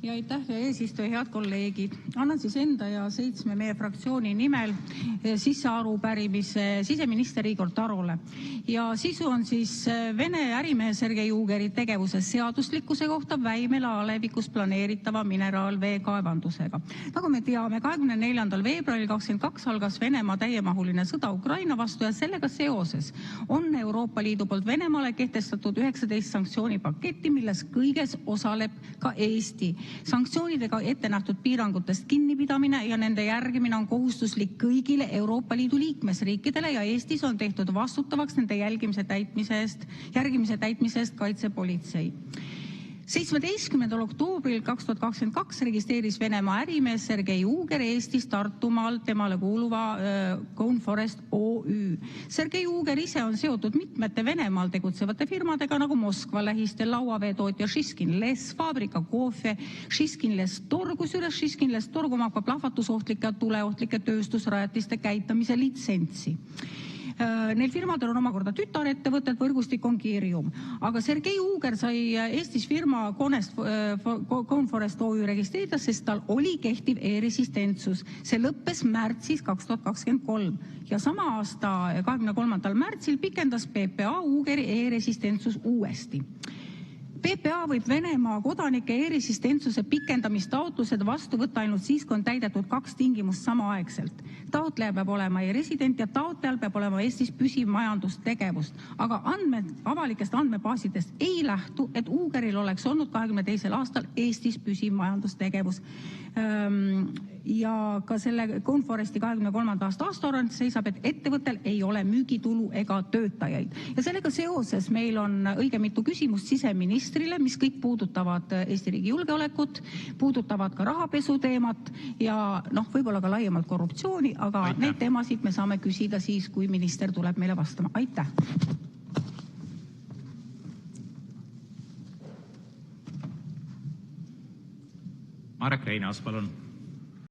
Ja aitäh, eesistuja, head kolleegid. Annan siis enda ja 7 meie fraktsiooni nimel sisse arupärimise siseminister Igor Tarole. Ja sisu on siis Vene ärimehe Sergei Ugeri tegevuse seaduslikkuse kohta Väimela alevikus planeeritava mineraalvee kaevandusega. Nagu me teame, 24. veebruaril 2022 algas Venemaa täiemahuline sõda Ukraina vastu ja sellega seoses on Euroopa Liidu poolt Venemaale kehtestatud 19 sanktsioonipaketti, milles kõiges osaleb ka Eesti. Sanktsioonidega ette nähtud piirangutest kinnipidamine ja nende järgimine on kohustuslik kõigile Euroopa Liidu liikmesriikidele ja Eestis on tehtud vastutavaks nende järgimise täitmise eest kaitsepolitsei. 17. oktoobril 2022 registreeris Venemaa ärimees Sergei Uger Eestis Tartumaal temale kuuluva Coneforest OÜ. Sergei Uger ise on seotud mitmete Venemaal tegutsevate firmadega nagu Moskva lähistel lauaveetootja Šiskin Les, Fabrika Kohve, Šiskin Les Tor, kusjuures Šiskin Les Tor omab ka plahvatusohtlike ja tuleohtlike tööstusrajatiste käitamise litsentsi. Neil firmadel on omakorda tütarettevõtted, võrgustik on Kirjum. Aga Sergei Uger sai Eestis firma Coneforest OÜ registreerida, sest tal oli kehtiv e-resistentsus. See lõppes märtsis 2023 ja sama aasta 23. märtsil pikendas PPA Ugeri e-resistentsus uuesti. PPA võib Venemaa kodanike e-resistentsuse pikendamistaotlused vastu võtta ainult siis, kui on täidetud 2 tingimust samaaegselt. Taotleja peab olema e-resident ja taotlejal peab olema Eestis püsiv majandustegevust. Aga avalikest andmebaasidest ei lähtu, et Ugeril oleks olnud 22. aastal Eestis püsiv majandustegevus. Ja ka selle Coneforesti 23. aasta aastaaruandes seisab, et ettevõttel ei ole müügitulu ega töötajaid. Ja sellega seoses meil on õige mitu küsimust siseministrile, mis kõik puudutavad Eesti riigi julgeolekut, puudutavad ka rahapesu teemat ja võib-olla ka laiemalt korruptsiooni, aga Neid teemasid me saame küsida siis, kui minister tuleb meile vastama. Aitäh! Marek Reinaas, palun.